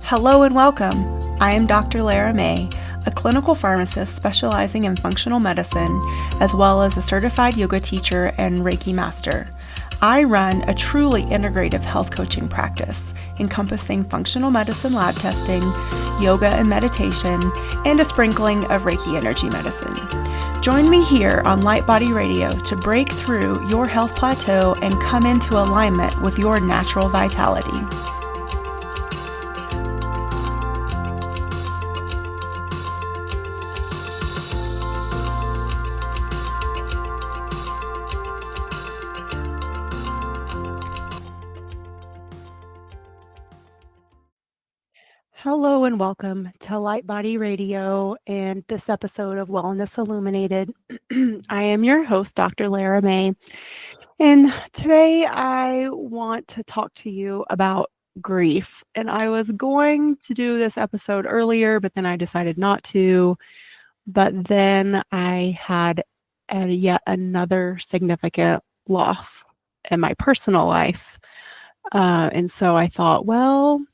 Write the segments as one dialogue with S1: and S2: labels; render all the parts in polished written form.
S1: Hello and welcome. I am Dr. Lara May, a clinical pharmacist specializing in functional medicine, as well as a certified yoga teacher and Reiki master. I run a truly integrative health coaching practice encompassing functional medicine lab testing, yoga and meditation, and a sprinkling of Reiki energy medicine. Join me here on Light Body Radio to break through your health plateau and come into alignment with your natural vitality. Hello and welcome to Light Body Radio and this episode of Wellness Illuminated. I am your host, Dr. Lara May, and today I want to talk to you about grief. And I was going to do this episode earlier, but then I decided not to. But then I had yet another significant loss in my personal life. And so I thought, well,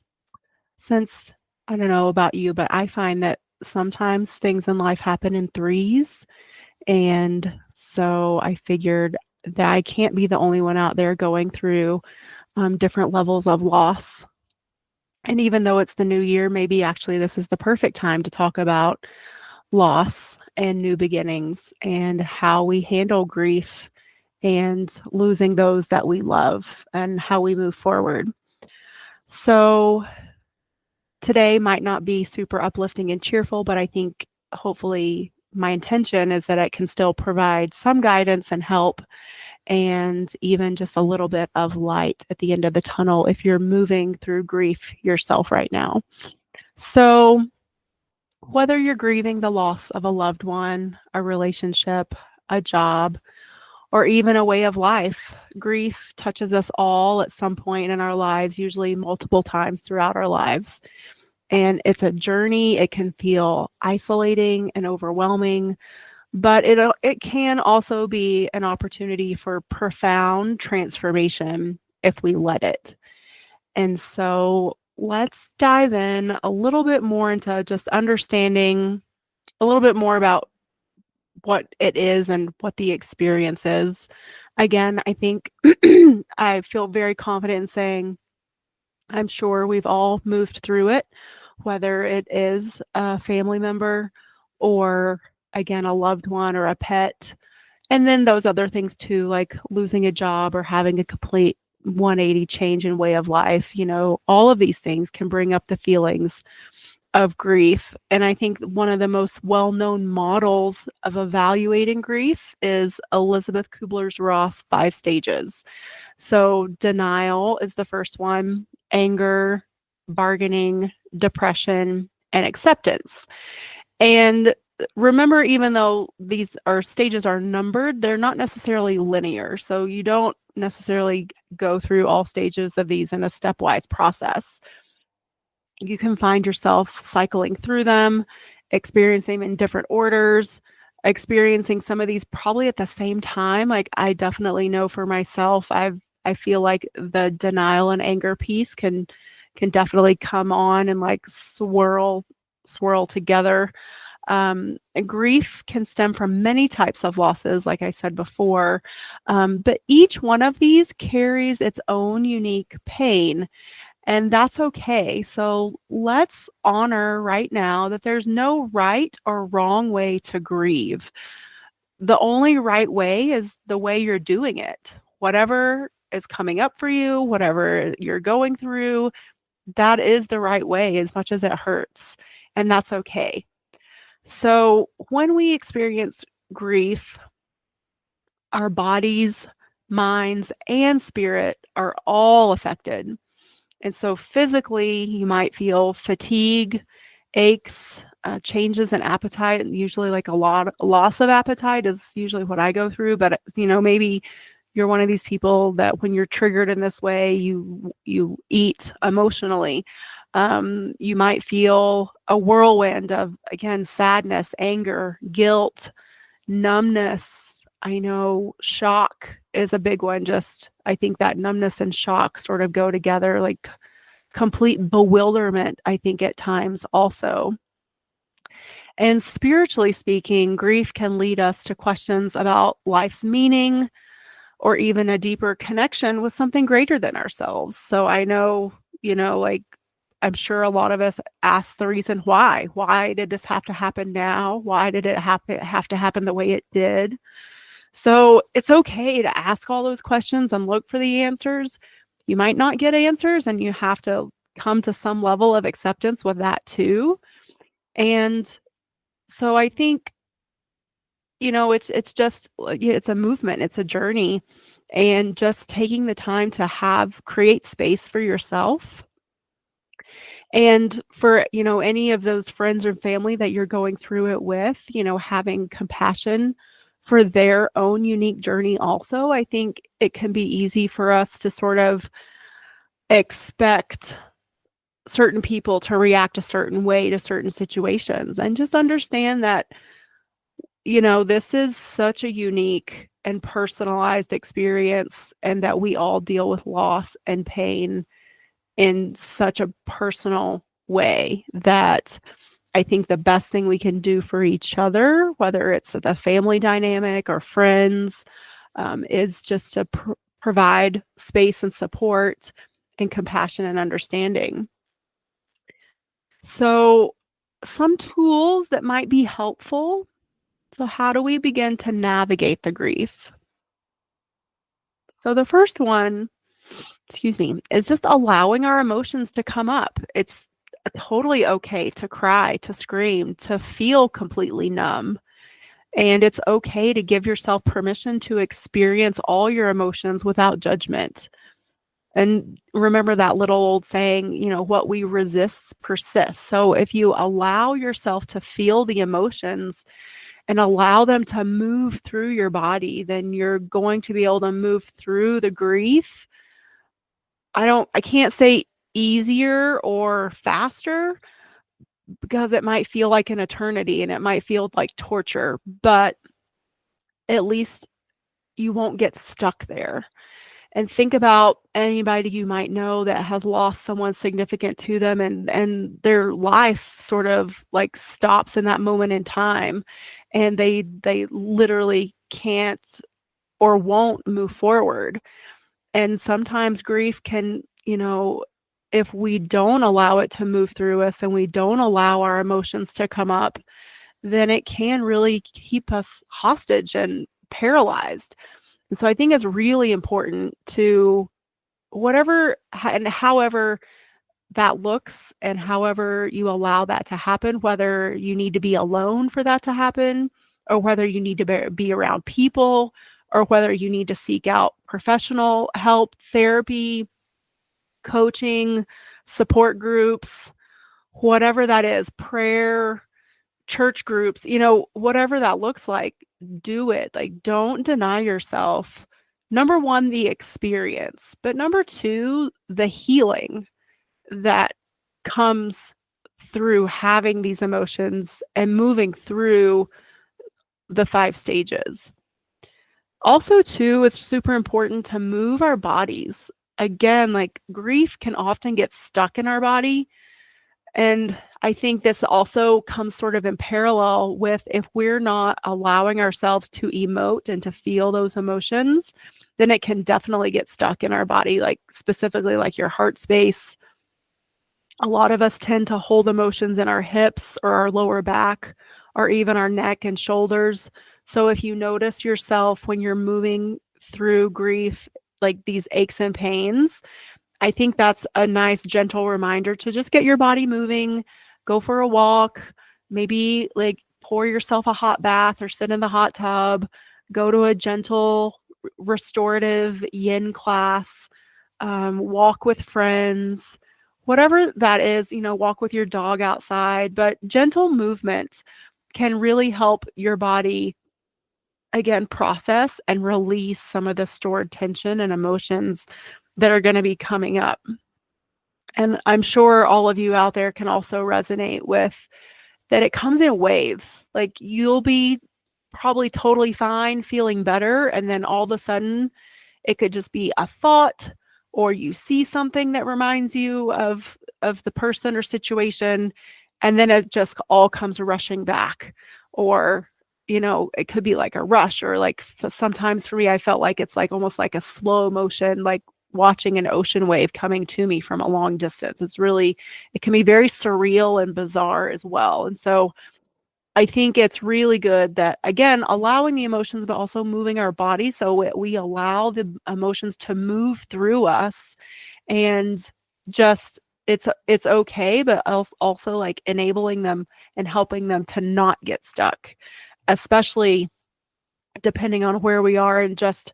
S1: since I don't know about you, but I find that sometimes things in life happen in threes. And so I figured that I can't be the only one out there going through different levels of loss. And even though it's the new year, maybe actually this is the perfect time to talk about loss and new beginnings and how we handle grief and losing those that we love and how we move forward. So today might not be super uplifting and cheerful, but I think hopefully my intention is that it can still provide some guidance and help and even just a little bit of light at the end of the tunnel if you're moving through grief yourself right now. So whether you're grieving the loss of a loved one, a relationship, a job, or even a way of life, grief touches us all at some point in our lives, usually multiple times throughout our lives. And it's a journey. It can feel isolating and overwhelming, but it can also be an opportunity for profound transformation if we let it. And so let's dive in a little bit more into just understanding a little bit more about what it is and what the experience is. Again, I think I feel very confident in saying I'm sure we've all moved through it, whether it is a family member or, again, a loved one or a pet. And then those other things too, like losing a job or having a complete 180 change in way of life. All of these things can bring up the feelings of grief. And I think one of the most well-known models of evaluating grief is Elizabeth Kubler-Ross 5 stages. So denial is the first one, anger, bargaining, depression, and acceptance. And remember, even though these stages are numbered, they're not necessarily linear. So you don't necessarily go through all stages of these in a stepwise process. You can find yourself cycling through them, experiencing them in different orders, experiencing some of these probably at the same time. Like I definitely know for myself, I feel like the denial and anger piece can definitely come on and like swirl together. Grief can stem from many types of losses, like I said before, but each one of these carries its own unique pain. And that's okay. So let's honor right now that there's no right or wrong way to grieve. The only right way is the way you're doing it. Whatever is coming up for you, whatever you're going through, that is the right way as much as it hurts. And that's okay. So when we experience grief, our bodies, minds, and spirit are all affected. And so physically, you might feel fatigue, aches, changes in appetite. Usually like loss of appetite is usually what I go through. But, maybe you're one of these people that when you're triggered in this way, you eat emotionally. You might feel a whirlwind of, again, sadness, anger, guilt, numbness. I know shock is a big one. I think that numbness and shock sort of go together. Like complete bewilderment, I think, at times also. And spiritually speaking, grief can lead us to questions about life's meaning or even a deeper connection with something greater than ourselves. So I know, like, I'm sure a lot of us ask the reason why. Why did this have to happen now? Why did it have to happen the way it did? So it's okay to ask all those questions and look for the answers. You might not get answers, and you have to come to some level of acceptance with that too. And so I think, it's just yeah, it's a movement, it's a journey, and just taking the time to have create space for yourself and for, any of those friends or family that you're going through it with, having compassion for their own unique journey also. I think it can be easy for us to sort of expect certain people to react a certain way to certain situations and just understand that, this is such a unique and personalized experience, and that we all deal with loss and pain in such a personal way that I think the best thing we can do for each other, whether it's the family dynamic or friends, is just to provide space and support and compassion and understanding. So, some tools that might be helpful. So, how do we begin to navigate the grief? So, the first one, excuse me, is just allowing our emotions to come up. It's totally okay to cry, to scream, to feel completely numb. And it's okay to give yourself permission to experience all your emotions without judgment. And remember that little old saying, what we resist persists. So if you allow yourself to feel the emotions and allow them to move through your body, then you're going to be able to move through the grief. I can't say easier or faster, because it might feel like an eternity and it might feel like torture, but at least you won't get stuck there. And think about anybody you might know that has lost someone significant to them, and their life sort of like stops in that moment in time, and they literally can't or won't move forward. And sometimes grief can, if we don't allow it to move through us and we don't allow our emotions to come up, then it can really keep us hostage and paralyzed. And so I think it's really important to and however that looks and however you allow that to happen, whether you need to be alone for that to happen, or whether you need to be around people, or whether you need to seek out professional help, therapy, coaching, support groups, whatever that is, prayer, church groups, whatever that looks like, do it. Like, don't deny yourself. Number one, the experience, but number two, the healing that comes through having these emotions and moving through the 5 stages. Also, too, it's super important to move our bodies. Again, like, grief can often get stuck in our body, and I think this also comes sort of in parallel with if we're not allowing ourselves to emote and to feel those emotions, then it can definitely get stuck in our body, like, specifically, like, your heart space. A lot of us tend to hold emotions in our hips or our lower back or even our neck and shoulders. So if you notice yourself when you're moving through grief, like these aches and pains, I think that's a nice gentle reminder to just get your body moving, go for a walk, maybe like pour yourself a hot bath or sit in the hot tub, go to a gentle restorative yin class, walk with friends, whatever that is, walk with your dog outside, but gentle movements can really help your body, again, process and release some of the stored tension and emotions that are going to be coming up. And I'm sure all of you out there can also resonate with that it comes in waves. Like, you'll be probably totally fine, feeling better, and then all of a sudden it could just be a thought or you see something that reminds you of the person or situation, and then it just all comes rushing back. Or, it could be like a rush, or like sometimes for me, I felt like it's like almost like a slow motion, like watching an ocean wave coming to me from a long distance. It can be very surreal and bizarre as well. And so I think it's really good that, again, allowing the emotions, but also moving our body so we allow the emotions to move through us, and just it's okay, but also like enabling them and helping them to not get stuck, especially depending on where we are in just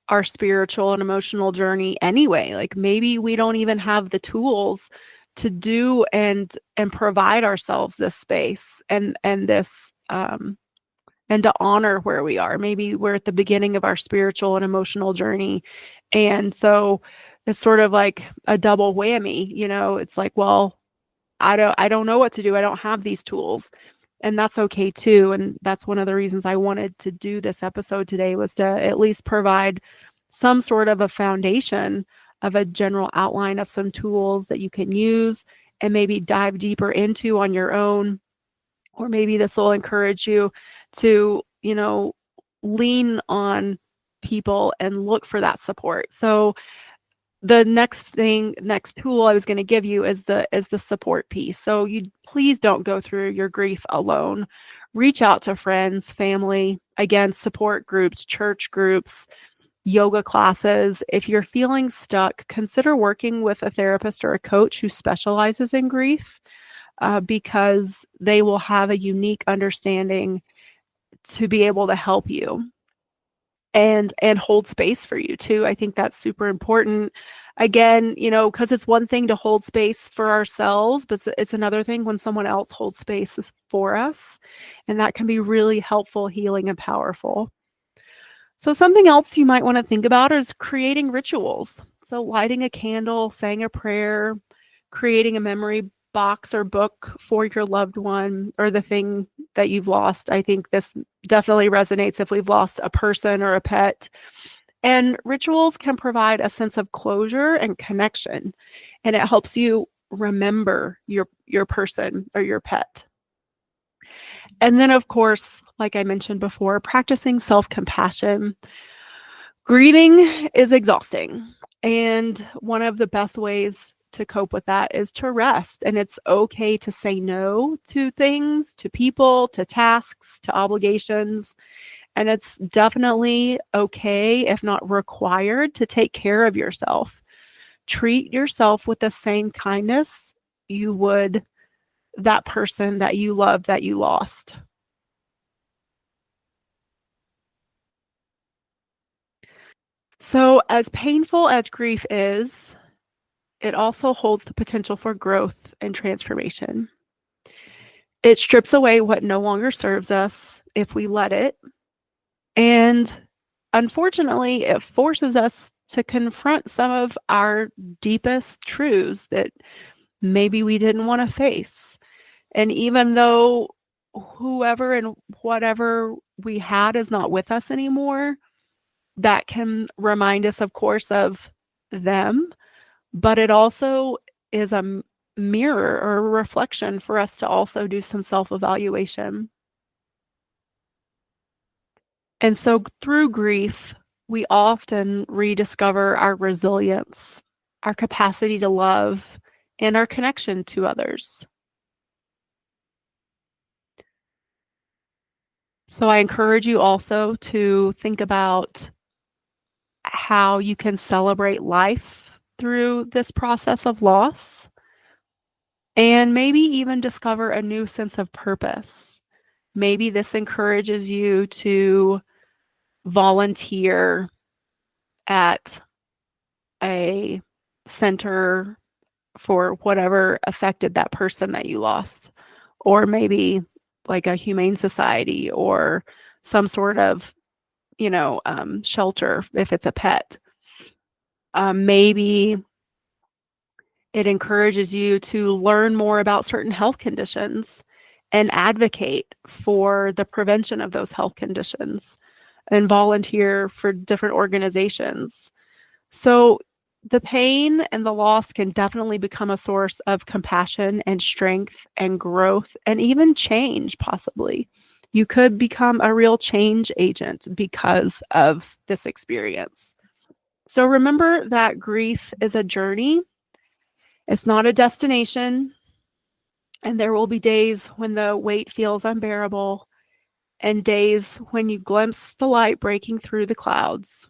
S1: our spiritual and emotional journey anyway. Like maybe we don't even have the tools to do and provide ourselves this space and this and to honor where we are. Maybe we're at the beginning of our spiritual and emotional journey. And so it's sort of like a double whammy, it's like, well, I don't know what to do. I don't have these tools. And that's okay too. And that's one of the reasons I wanted to do this episode today, was to at least provide some sort of a foundation of a general outline of some tools that you can use and maybe dive deeper into on your own. Or maybe this will encourage you to, lean on people and look for that support. So the next tool I was going to give you is the support piece. So you please don't go through your grief alone. Reach out to friends, family, again, support groups, church groups, yoga classes. If you're feeling stuck, consider working with a therapist or a coach who specializes in grief, because they will have a unique understanding to be able to help you and hold space for you too. I think that's super important. Again, because it's one thing to hold space for ourselves, but it's another thing when someone else holds space for us. And that can be really helpful, healing, and powerful. So something else you might want to think about is creating rituals. So lighting a candle, saying a prayer, creating a memory box or book for your loved one or the thing that you've lost. I think this definitely resonates if we've lost a person or a pet. And rituals can provide a sense of closure and connection, and it helps you remember your person or your pet. And then, of course, like I mentioned before, practicing self-compassion. Grieving is exhausting, and one of the best ways to cope with that is to rest. And it's okay to say no to things, to people, to tasks, to obligations. And it's definitely okay, if not required, to take care of yourself. Treat yourself with the same kindness you would that person that you love that you lost. So, as painful as grief is, it also holds the potential for growth and transformation. It strips away what no longer serves us if we let it. And unfortunately, it forces us to confront some of our deepest truths that maybe we didn't want to face. And even though whoever and whatever we had is not with us anymore, that can remind us, of course, of them, but it also is a mirror or a reflection for us to also do some self-evaluation. And so through grief, we often rediscover our resilience, our capacity to love, and our connection to others. So I encourage you also to think about how you can celebrate life through this process of loss, and maybe even discover a new sense of purpose. Maybe this encourages you to volunteer at a center for whatever affected that person that you lost, or maybe like a humane society or some sort of, shelter if it's a pet. Maybe it encourages you to learn more about certain health conditions and advocate for the prevention of those health conditions and volunteer for different organizations. So The pain and the loss can definitely become a source of compassion and strength and growth and even change, possibly. You could become a real change agent because of this experience. So remember that grief is a journey, it's not a destination. And there will be days when the weight feels unbearable and days when you glimpse the light breaking through the clouds.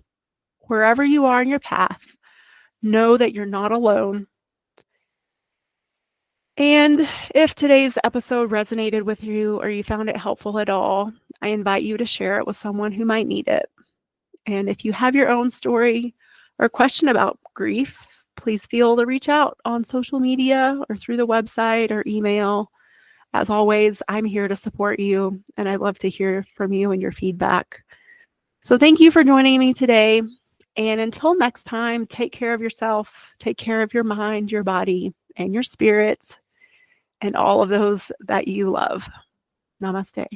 S1: Wherever you are in your path, know that you're not alone. And if today's episode resonated with you or you found it helpful at all, I invite you to share it with someone who might need it. And if you have your own story or question about grief, please feel to reach out on social media or through the website or email. As always, I'm here to support you, and I'd love to hear from you and your feedback. So thank you for joining me today. And until next time, take care of yourself, take care of your mind, your body, and your spirit, and all of those that you love. Namaste.